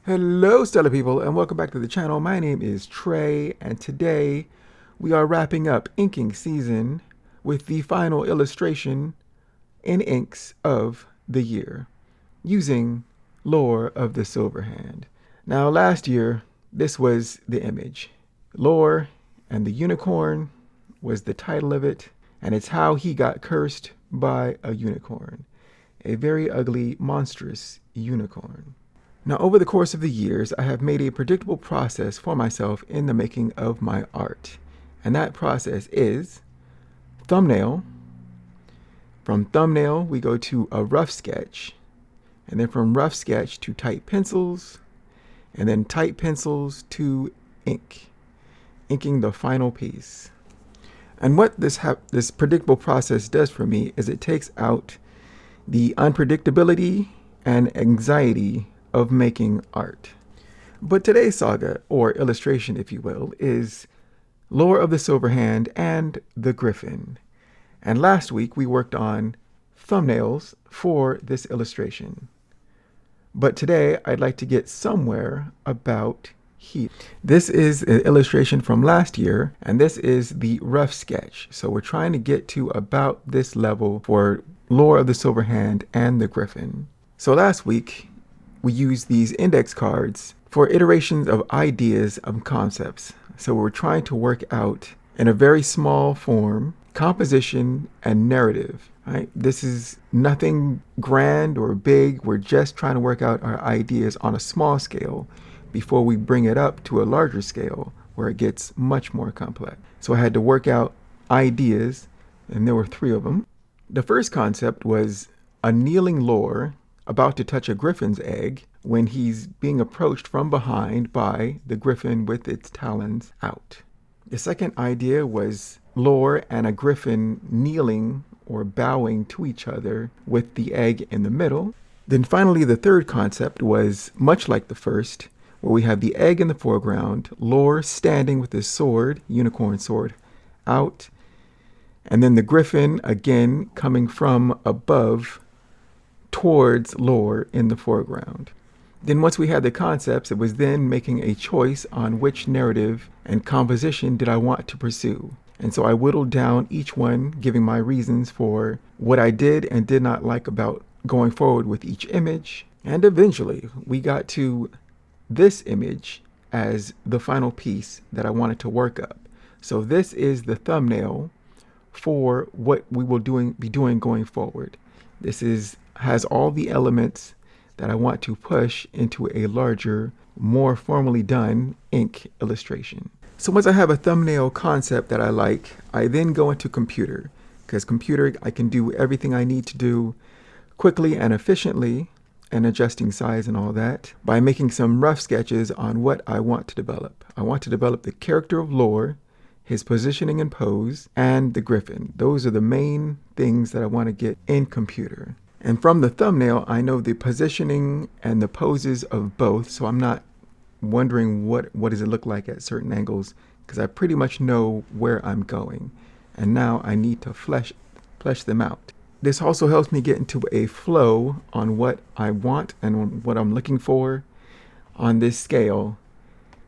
Hello, stellar people, and welcome back to the channel. My name is Trey, and today we are wrapping up inking season with the final illustration in inks of the year using Lore of the Silver Hand. Now, last year, this was the image. Lore and the Unicorn was the title of it, and it's how he got cursed by a unicorn. A very ugly, monstrous unicorn. Now, over the course of the years, I have made a predictable process for myself in the making of my art. And that process is thumbnail. From thumbnail, we go to a rough sketch. And then from rough sketch to tight pencils. And then tight pencils to ink. Inking the final piece. And what this predictable process does for me is it takes out the unpredictability and anxiety of making art. But today's saga, or illustration if you will, is Lore of the Silver Hand and the Gryphon. And last week we worked on thumbnails for this illustration. But today I'd like to get somewhere about here. This is an illustration from last year, and this is the rough sketch. So we're trying to get to about this level for Lore of the Silver Hand and the Gryphon. So last week we used these index cards for iterations of ideas of concepts. So we're trying to work out in a very small form, composition and narrative. Right? This is nothing grand or big. We're just trying to work out our ideas on a small scale before we bring it up to a larger scale where it gets much more complex. So I had to work out ideas, and there were 3 of them. The first concept was a kneeling Lore about to touch a griffin's egg when he's being approached from behind by the griffin with its talons out. The second idea was Lore and a griffin kneeling or bowing to each other with the egg in the middle. Then finally, the third concept was much like the first, where we have the egg in the foreground, Lore standing with his sword, unicorn sword, out, and then the griffin again coming from above towards Lore in the foreground. Then once we had the concepts, it was then making a choice on which narrative and composition did I want to pursue. And so I whittled down each one, giving my reasons for what I did and did not like about going forward with each image. And eventually we got to this image as the final piece that I wanted to work up. So this is the thumbnail for what we will be doing going forward. This has all the elements that I want to push into a larger, more formally done ink illustration. So once I have a thumbnail concept that I like, I then go into computer, because computer, I can do everything I need to do quickly and efficiently, and adjusting size and all that, by making some rough sketches on what I want to develop. I want to develop the character of Lore, his positioning and pose, and the griffin. Those are the main things that I want to get in computer. And from the thumbnail, I know the positioning and the poses of both, so I'm not wondering what does it look like at certain angles, because I pretty much know where I'm going. And now I need to flesh them out. This also helps me get into a flow on what I want and what I'm looking for on this scale.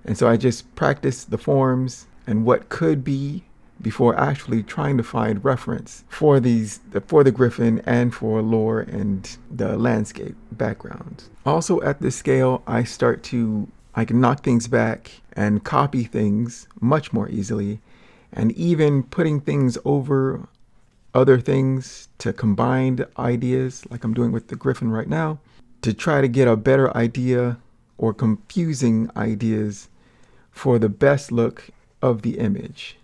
And so I just practice the forms and what could be before actually trying to find reference for the griffin and for Lore and the landscape backgrounds. Also at this scale, I can knock things back and copy things much more easily, and even putting things over other things to combine ideas like I'm doing with the griffin right now to try to get a better idea or confusing ideas for the best look of the image.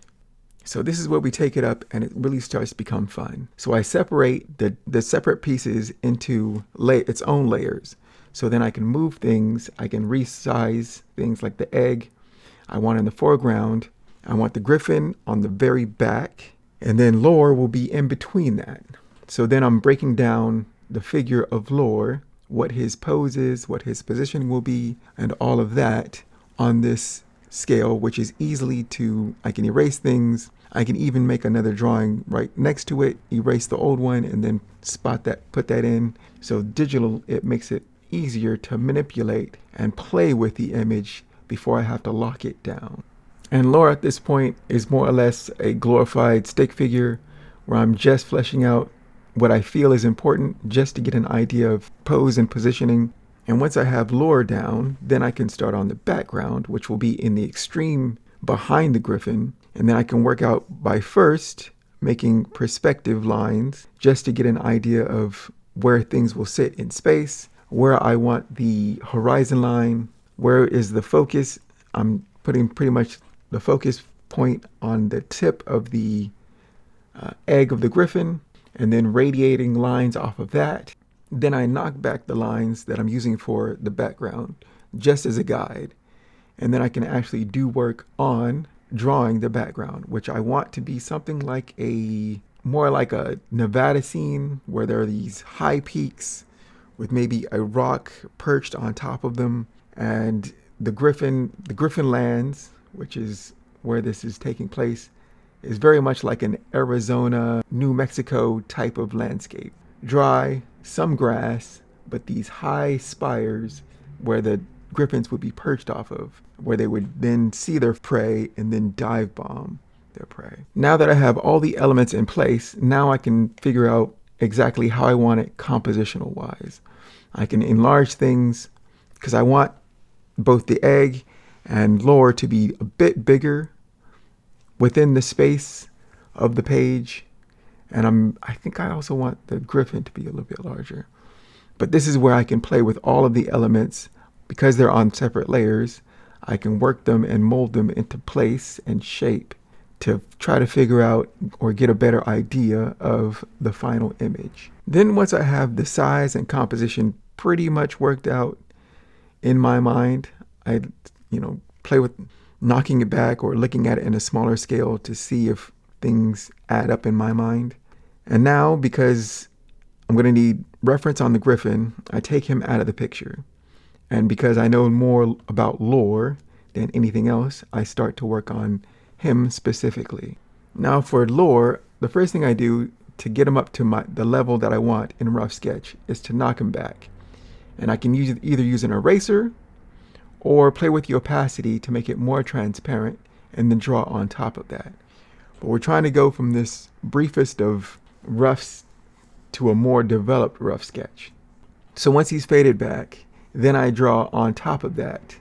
So this is where we take it up and it really starts to become fun. So I separate the separate pieces into its own layers. So then I can move things, I can resize things like the egg I want in the foreground. I want the griffin on the very back, and then Lore will be in between that. So then I'm breaking down the figure of Lore, what his pose is, what his positioning will be, and all of that on this scale, which is I can erase things. I can even make another drawing right next to it, erase the old one, and then put that in. So digital, it makes it easier to manipulate and play with the image before I have to lock it down. And lore at this point is more or less a glorified stick figure where I'm just fleshing out what I feel is important just to get an idea of pose and positioning. And once I have lore down, then I can start on the background, which will be in the extreme behind the Gryphon. And then I can work out by first making perspective lines just to get an idea of where things will sit in space, where I want the horizon line, where is the focus. I'm putting pretty much the focus point on the tip of the egg of the Gryphon, and then radiating lines off of that. Then I knock back the lines that I'm using for the background just as a guide. And then I can actually do work on drawing the background, which I want to be something like more like a Nevada scene where there are these high peaks with maybe a rock perched on top of them, and the Gryphon lands, which is where this is taking place, is very much like an Arizona, New Mexico type of landscape. Dry, some grass, but these high spires where the Gryphons would be perched off of, where they would then see their prey and then dive bomb their prey. Now that I have all the elements in place, now I can figure out exactly how I want it compositional wise. I can enlarge things because I want both the egg and lore to be a bit bigger within the space of the page. And I think I also want the Gryphon to be a little bit larger. But this is where I can play with all of the elements. Because they're on separate layers, I can work them and mold them into place and shape to try to figure out or get a better idea of the final image. Then once I have the size and composition pretty much worked out in my mind, I play with knocking it back or looking at it in a smaller scale to see if things add up in my mind. And now, because I'm going to need reference on the Gryphon, I take him out of the picture. And because I know more about lore than anything else, I start to work on him specifically. Now for lore, the first thing I do to get him up to the level that I want in Ruff Sketch is to knock him back. And I can either use an eraser or play with the opacity to make it more transparent and then draw on top of that. But we're trying to go from this briefest of roughs to a more developed Ruff Sketch. So once he's faded back, then I draw on top of that,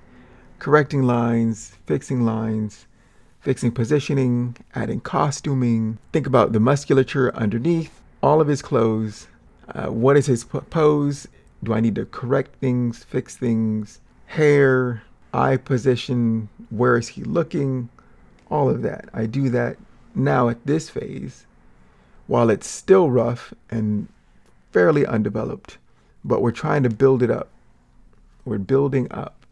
correcting lines, fixing positioning, adding costuming. Think about the musculature underneath, all of his clothes. What is his pose? Do I need to correct things, fix things? Hair, eye position, where is he looking? All of that. I do that now at this phase, while it's still rough and fairly undeveloped, but we're trying to build it up. We're building up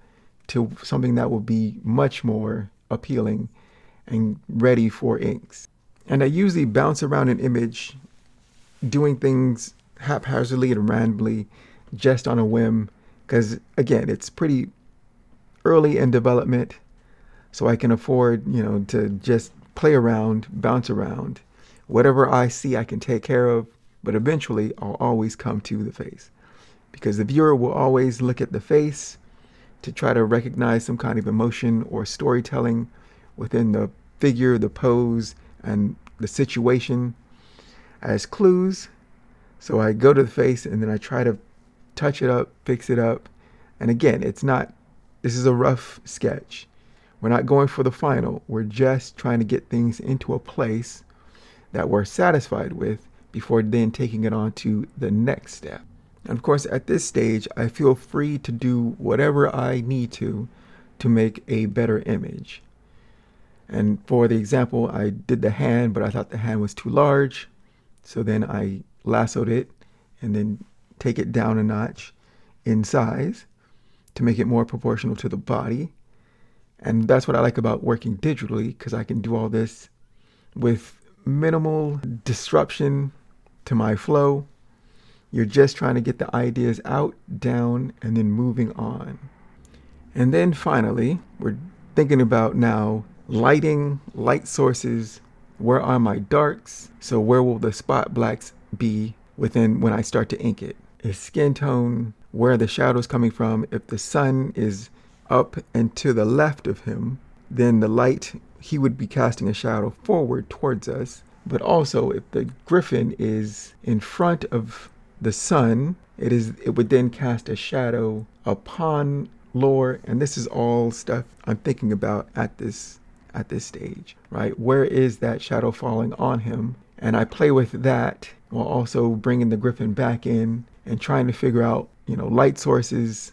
to something that will be much more appealing and ready for inks. And I usually bounce around an image, doing things haphazardly and randomly, just on a whim, because again, it's pretty early in development, so I can afford, to just play around, bounce around. Whatever I see, I can take care of, but eventually I'll always come to the face, because the viewer will always look at the face to try to recognize some kind of emotion or storytelling within the figure, the pose, and the situation as clues. So I go to the face and then I try to touch it up, fix it up. And again, this is a rough sketch. We're not going for the final. We're just trying to get things into a place that we're satisfied with before then taking it on to the next step. And of course, at this stage, I feel free to do whatever I need to make a better image. And for the example, I did the hand, but I thought the hand was too large. So then I lassoed it and then take it down a notch in size to make it more proportional to the body. And that's what I like about working digitally, because I can do all this with minimal disruption to my flow. You're just trying to get the ideas out, down, and then moving on. And then finally, we're thinking about now lighting, light sources. Where are my darks? So where will the spot blacks be when I start to ink it? Is skin tone where the shadow is coming from. If the sun is up and to the left of him, then the light, he would be casting a shadow forward towards us. But also, if the Gryphon is in front of the sun, it would then cast a shadow upon Lore. And this is all stuff I'm thinking about at this stage, right? Where is that shadow falling on him? And I play with that while also bringing the Gryphon back in and trying to figure out, light sources.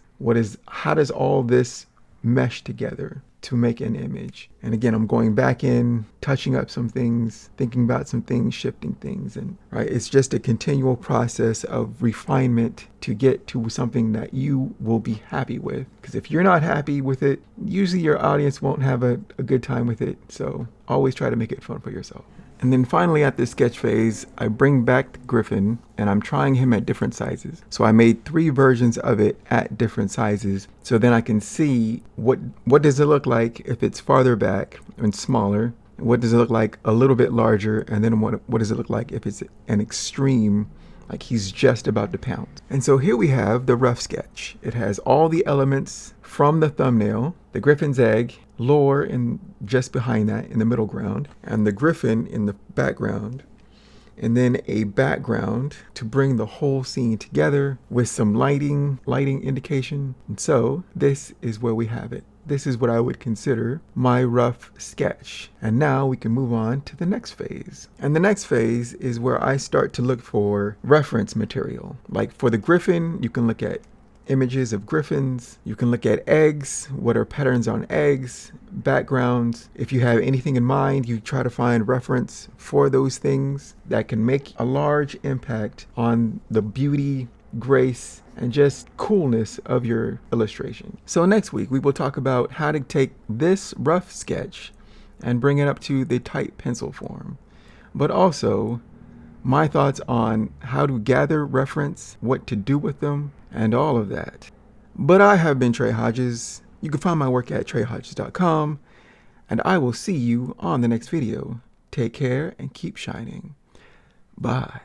How does all this mesh together to make an image? And again, I'm going back in, touching up some things, thinking about some things, shifting things. And right, it's just a continual process of refinement to get to something that you will be happy with. Because if you're not happy with it, usually your audience won't have a good time with it. So always try to make it fun for yourself. And then finally at this sketch phase, I bring back the Gryphon and I'm trying him at different sizes. So I made 3 versions of it at different sizes. So then I can see what does it look like if it's farther back and smaller. What does it look like a little bit larger? And then what does it look like if it's an extreme, like he's just about to pounce? And so here we have the Ruff Sketch. It has all the elements from the thumbnail, the Gryphon's egg, Lore in just behind that in the middle ground, and the Gryphon in the background, and then a background to bring the whole scene together with some lighting indication. And so this is where we have it. This is what I would consider my Ruff Sketch. And now we can move on to the next phase. And the next phase is where I start to look for reference material. Like for the Gryphon, you can look at images of Gryphons. You can look at eggs. What are patterns on eggs? Backgrounds. If you have anything in mind, you try to find reference for those things that can make a large impact on the beauty, grace, and just coolness of your illustration. So next week, we will talk about how to take this Ruff Sketch and bring it up to the tight pencil form. But also, my thoughts on how to gather reference, what to do with them, and all of that. But I have been Trey Hodges. You can find my work at treyhodges.com, and I will see you on the next video. Take care and keep shining. Bye.